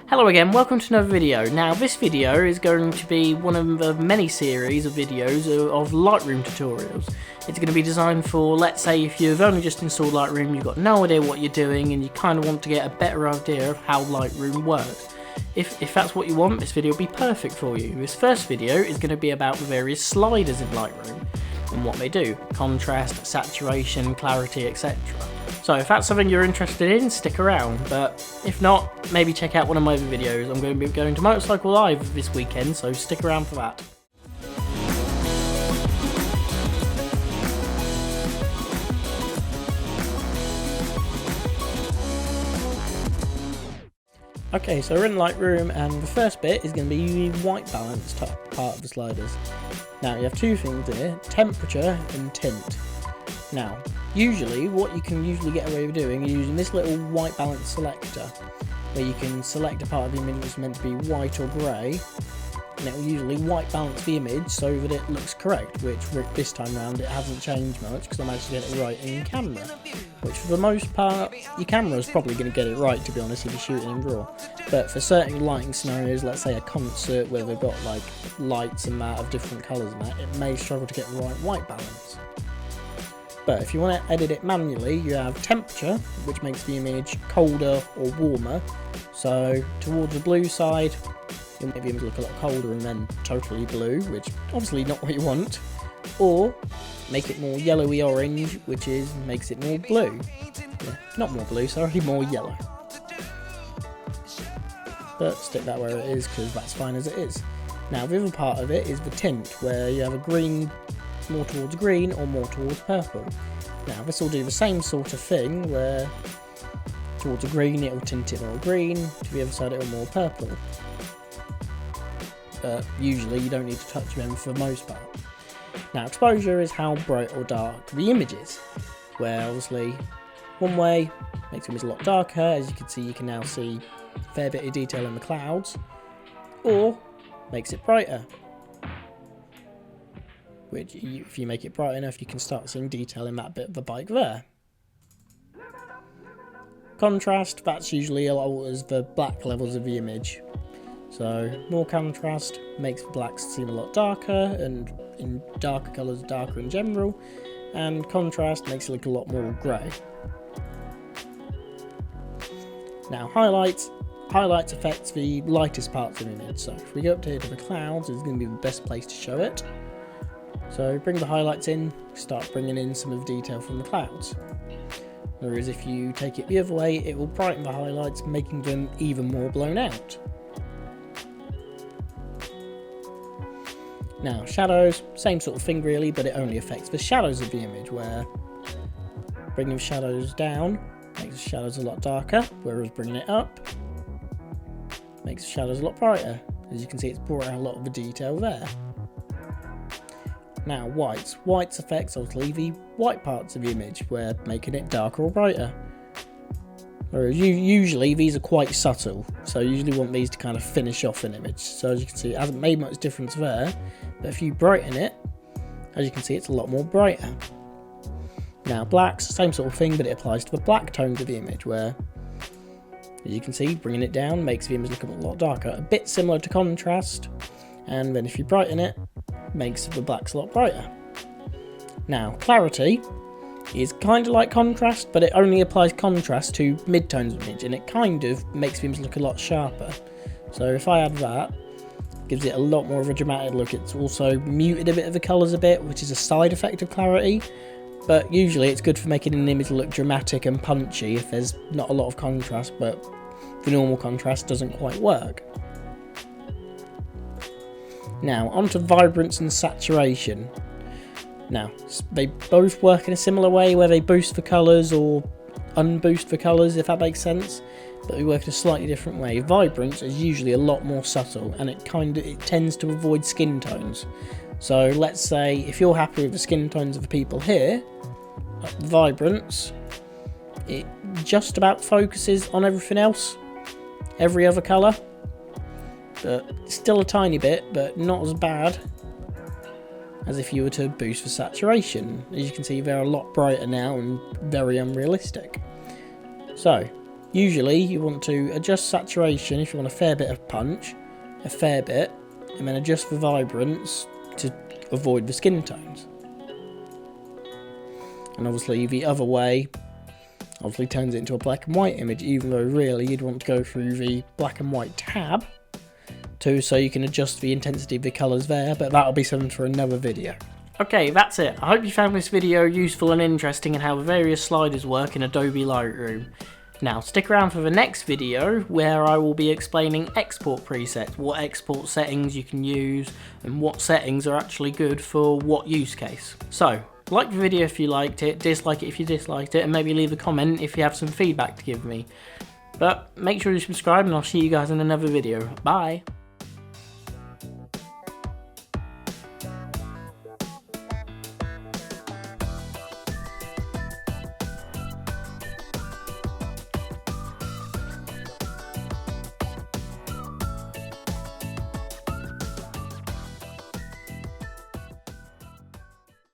Hello again, welcome to another video. Now this video is going to be one of the many series of videos of Lightroom tutorials. It's going to be designed for, let's say, if you've only just installed Lightroom, you've got no idea what you're doing and you kind of want to get a better idea of how Lightroom works. If that's what you want, this video will be perfect for you. This first video is going to be about the various sliders in Lightroom and what they do: contrast, saturation, clarity, etc. So if that's something you're interested in, stick around, but if not, maybe check out one of my other videos. I'm going to be going to Motorcycle Live this weekend, so stick around for that. Okay, so we're in Lightroom, and the first bit is going to be the white balance part of the sliders. Now you have two things here: temperature and tint. Now, usually what you can get away with doing is using this little white balance selector, where you can select a part of the image that's meant to be white or grey, and it will usually white balance the image so that it looks correct, which this time round it hasn't changed much because I managed to get it right in camera, which for the most part your camera is probably going to get it right, to be honest, if you're shooting in RAW. But for certain lighting scenarios, let's say a concert where they've got like lights and that of different colours and that, it may struggle to get the right white balance. But if you want to edit it manually, you have temperature, which makes the image colder or warmer. So towards the blue side, you'll make the image look a lot colder and then totally blue, which obviously not what you want. Or make it more yellowy orange, which makes it more blue. Yeah, not more blue, sorry, more yellow. But stick that where it is because that's fine as it is. Now the other part of it is the tint, where you have a green more towards green or more towards purple. Now this will do the same sort of thing, where towards the green it will tint it more green, to the other side it will more purple. But usually you don't need to touch them for the most part. Now exposure is how bright or dark the image is, where obviously one way makes the image a lot darker. As you can see, you can now see a fair bit of detail in the clouds, or makes it brighter, which if you make it bright enough you can start seeing detail in that bit of the bike there. Contrast, that's usually alters the black levels of the image. So more contrast makes the blacks seem a lot darker, and in darker colours darker in general, and contrast makes it look a lot more grey. Now highlights affects the lightest parts of the image, so if we go up here to the clouds, it's going to be the best place to show it. So bring the highlights in, start bringing in some of the detail from the clouds. Whereas if you take it the other way, it will brighten the highlights, making them even more blown out. Now shadows, same sort of thing really, but it only affects the shadows of the image, where bringing the shadows down makes the shadows a lot darker, whereas bringing it up makes the shadows a lot brighter. As you can see, it's brought out a lot of the detail there. Now whites affects obviously the white parts of the image, where making it darker or brighter. Whereas usually these are quite subtle, so you usually want these to kind of finish off an image. So as you can see, it hasn't made much difference there, but if you brighten it, as you can see, it's a lot more brighter. Now blacks, same sort of thing, but it applies to the black tones of the image, where as you can see, bringing it down makes the image look a lot darker, a bit similar to contrast, and then if you brighten it, makes the blacks a lot brighter. Now clarity is kind of like contrast, but it only applies contrast to mid-tones of the image, and it kind of makes the image look a lot sharper. So if I add that, it gives it a lot more of a dramatic look. It's also muted a bit of the colours a bit, which is a side effect of clarity, but usually it's good for making an image look dramatic and punchy if there's not a lot of contrast, but the normal contrast doesn't quite work. Now, onto vibrance and saturation. Now, they both work in a similar way, where they boost the colours or unboost the colours, if that makes sense, but they work in a slightly different way. Vibrance is usually a lot more subtle, and it tends to avoid skin tones. So let's say if you're happy with the skin tones of the people here, vibrance, it just about focuses on everything else, every other colour. But still a tiny bit, but not as bad as if you were to boost the saturation. As you can see, they're a lot brighter now and very unrealistic. So Usually you want to adjust saturation if you want a fair bit of punch, a fair bit, and then adjust for vibrance to avoid the skin tones. And obviously the other way obviously turns it into a black and white image, even though really you'd want to go through the black and white tab too, so you can adjust the intensity of the colours there, but that'll be something for another video. Okay, that's it. I hope you found this video useful and interesting in how the various sliders work in Adobe Lightroom. Now, stick around for the next video where I will be explaining export presets, what export settings you can use, and what settings are actually good for what use case. So, like the video if you liked it, dislike it if you disliked it, and maybe leave a comment if you have some feedback to give me. But make sure you subscribe and I'll see you guys in another video. Bye!